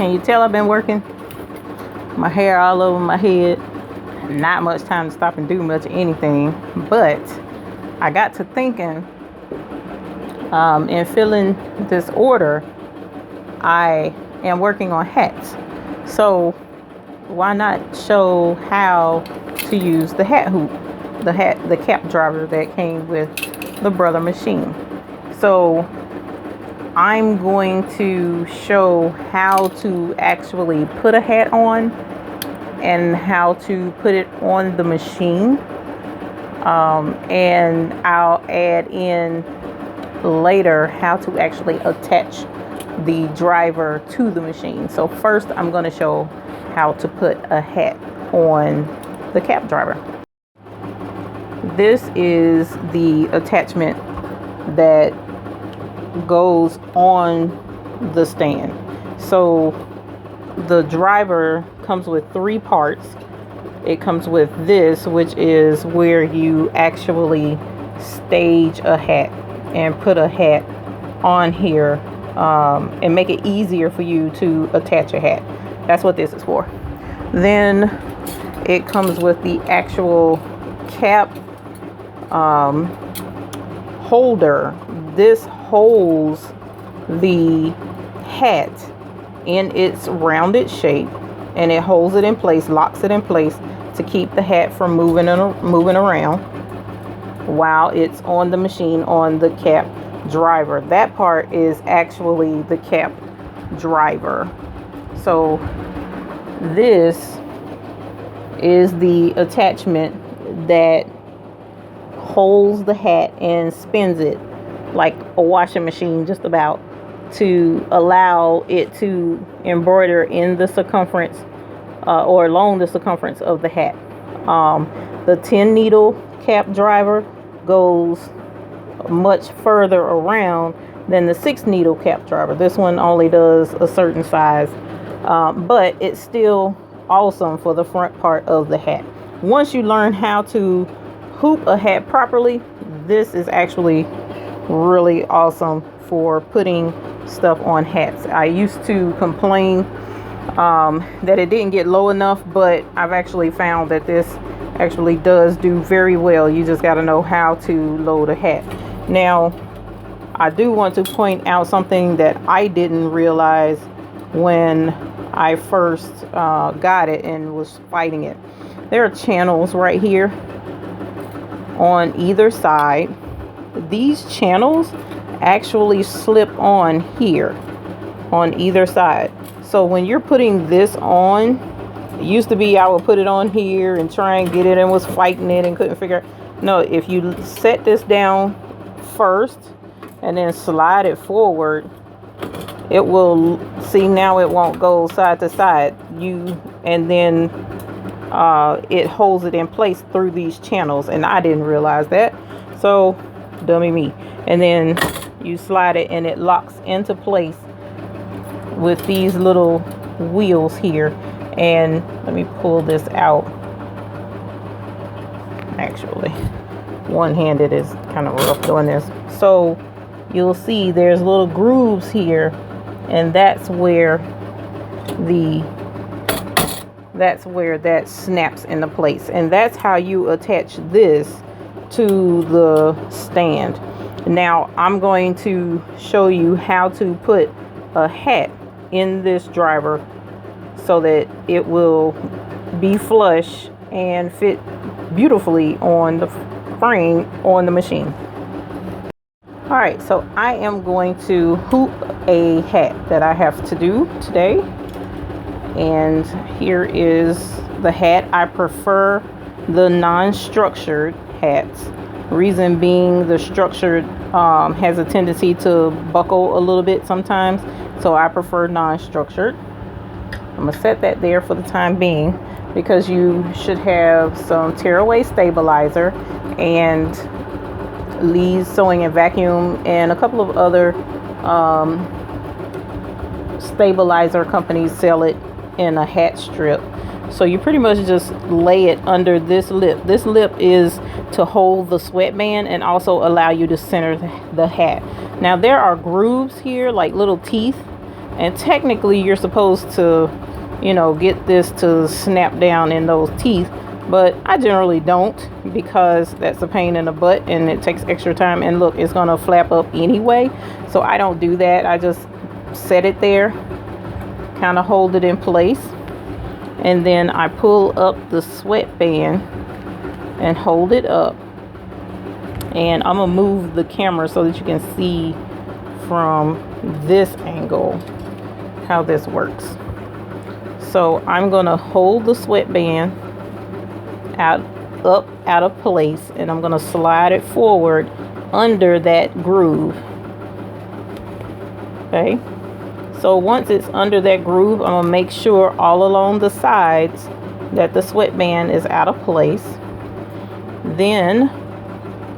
Can you tell I've been working? My hair all over my head. Not much time to stop and do much of anything. But I got to thinking, in filling this order, I am working on hats. So why not show how to use the hat hoop, the cap driver that came with the Brother machine. So I'm going to show how to actually put a hat on and how to put it on the machine. And I'll add in later how to actually attach the driver to the machine. So first I'm going to show how to put a hat on the cap driver. This is the attachment that goes on the stand. So the driver comes with 3 parts. It comes with this, which is where you actually stage a hat and put a hat on here, and make it easier for you to attach a hat. That's what this is for. Then it comes with the actual cap holder. This holds the hat in its rounded shape, and it holds it in place, locks it in place to keep the hat from moving around while it's on the machine on the cap driver. That part is actually the cap driver. So this is the attachment that holds the hat and spins it like a washing machine, just about, to allow it to embroider in the circumference or along the circumference of the hat. The 10 needle cap driver goes much further around than the 6 needle cap driver. This one only does a certain size, but it's still awesome for the front part of the hat. Once you learn how to hoop a hat properly, this is actually really awesome for putting stuff on hats. I used to complain that it didn't get low enough, but I've actually found that this actually does do very well. You just got to know how to load a hat. Now, I do want to point out something that I didn't realize when I first got it and was fighting it. There are channels right here on either side. These channels actually slip on here on either side. So when you're putting this on, it used to be I would put it on here and try and get it and was fighting it and couldn't figure out. No, if you set this down first and then slide it forward, it will, see, now it won't go side to side. And then it holds it in place through these channels, and I didn't realize that, so dummy me. And then you slide it and it locks into place with these little wheels here. And let me pull this out. Actually, one-handed is kind of rough doing this. So you'll see there's little grooves here, and that's where that snaps into place. And that's how you attach this to the stand. Now I'm going to show you how to put a hat in this driver so that it will be flush and fit beautifully on the frame on the machine. All right, so I am going to hoop a hat that I have to do today. And here is the hat. I prefer the non-structured hats. Reason being, the structured has a tendency to buckle a little bit sometimes. So I prefer non-structured. I'm gonna set that there for the time being, because you should have some tearaway stabilizer, and Lee's Sewing and Vacuum and a couple of other stabilizer companies sell it in a hat strip. So you pretty much just lay it under this lip. This lip is to hold the sweatband and also allow you to center the hat. Now there are grooves here, like little teeth, And technically you're supposed to, you know, get this to snap down in those teeth, but I generally don't, because that's a pain in the butt and it takes extra time. And look, it's gonna flap up anyway, so I don't do that. I just set it there, kind of hold it in place, and then I pull up the sweatband and hold it up. And I'm gonna move the camera so that you can see from this angle how this works. So I'm gonna hold the sweatband up out of place, and I'm gonna slide it forward under that groove. Okay, so once it's under that groove, I'm gonna make sure all along the sides that the sweatband is out of place. Then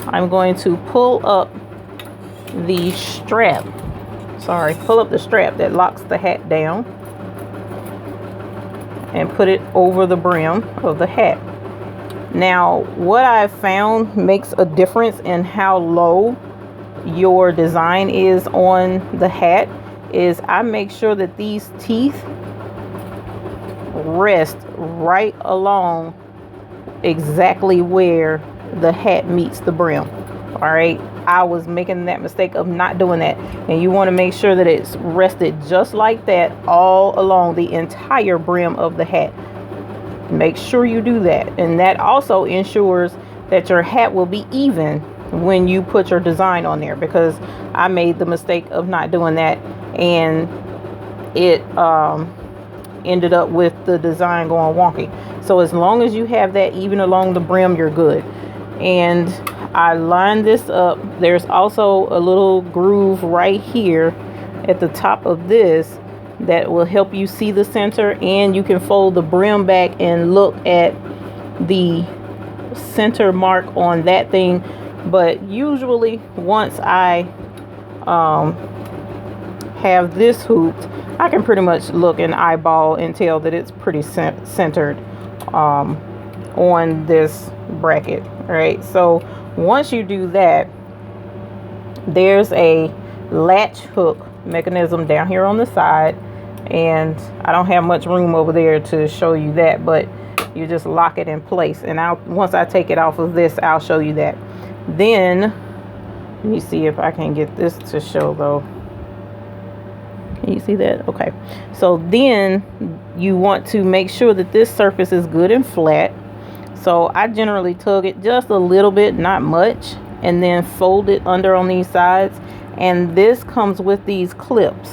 I'm going to pull up the strap. Pull up the strap that locks the hat down and put it over the brim of the hat. Now, what I've found makes a difference in how low your design is on the hat is I make sure that these teeth rest right along exactly where the hat meets the brim. All right, I was making that mistake of not doing that, and you want to make sure that it's rested just like that all along the entire brim of the hat. Make sure you do that, and that also ensures that your hat will be even when you put your design on there, because I made the mistake of not doing that, and it ended up with the design going wonky. So as long as you have that even along the brim, you're good. And I lined this up. There's also a little groove right here at the top of this that will help you see the center, and you can fold the brim back and look at the center mark on that thing. But usually once I have this hooped, I can pretty much look and eyeball and tell that it's pretty centered on this bracket. All right, so once you do that, there's a latch hook mechanism down here on the side, and I don't have much room over there to show you that, but you just lock it in place. And once I take it off of this, I'll show you that. Then let me see if I can get this to show though. Can you see that? Okay, so then you want to make sure that this surface is good and flat. So I generally tug it just a little bit, not much, and then fold it under on these sides. And this comes with these clips,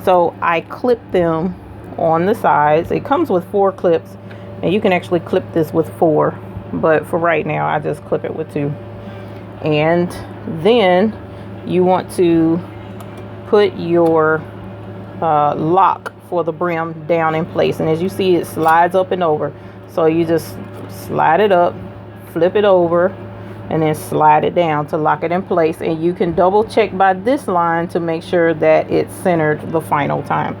so I clip them on the sides. It comes with 4 clips, and you can actually clip this with 4, but for right now I just clip it with 2. And then you want to put your lock for the brim down in place, and as you see, it slides up and over. So you just slide it up, flip it over, and then slide it down to lock it in place. And you can double check by this line to make sure that it's centered the final time.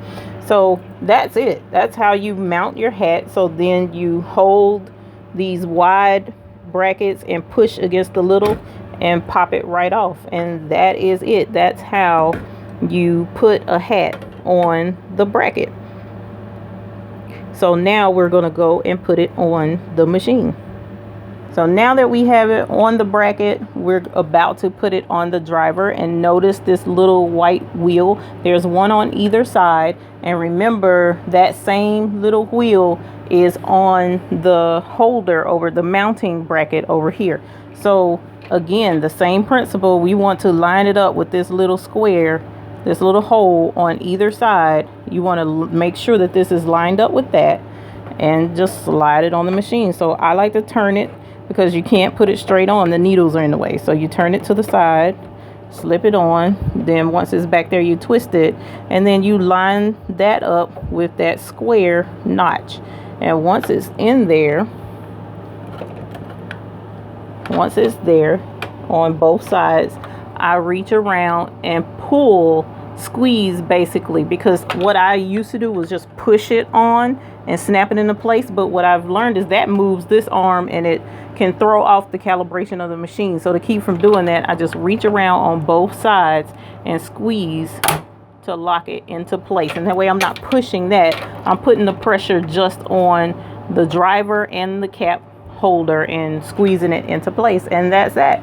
So that's it. That's how you mount your hat. So then you hold these wide brackets and push against the little and pop it right off, and that is it. That's how you put a hat on the bracket. So now we're going to go and put it on the machine. So now that we have it on the bracket, we're about to put it on the driver. And notice this little white wheel. There's one on either side. And remember, that same little wheel is on the holder over the mounting bracket over here. So again, the same principle. We want to line it up with this little square, this little hole on either side. You want to make sure that this is lined up with that, and just slide it on the machine. So I like to turn it, because you can't put it straight on, the needles are in the way. So you turn it to the side, slip it on, then once it's back there, you twist it, and then you line that up with that square notch. And once it's in there, once it's there on both sides, I reach around and pull, squeeze basically, because what I used to do was just push it on and snap it into place. But what I've learned is that moves this arm, and it can throw off the calibration of the machine. So to keep from doing that, I just reach around on both sides and squeeze to lock it into place. And that way I'm not pushing that. I'm putting the pressure just on the driver and the cap holder and squeezing it into place. And that's that.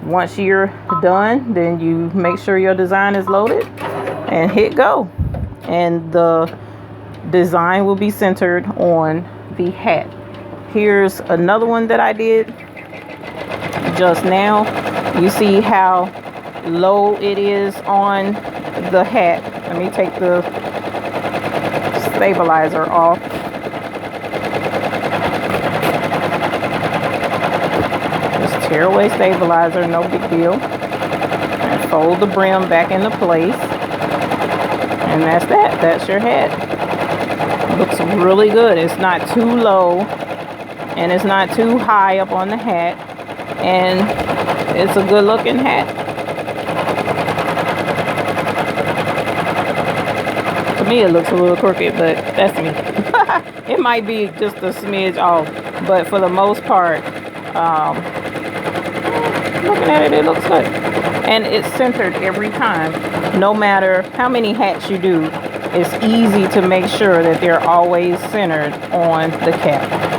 Once you're done, then you make sure your design is loaded and hit go. And the design will be centered on the hat. Here's another one that I did just now. You see how low it is on the hat. Let me take the stabilizer off. Just tear away stabilizer, no big deal. And fold the brim back into place. And that's that. That's your hat. Looks really good. It's not too low and it's not too high up on the hat. And it's a good looking hat. To me it looks a little crooked, but that's me. It might be just a smidge off, but for the most part, looking at it, it looks good. And it's centered every time. No matter how many hats you do, it's easy to make sure that they're always centered on the cap.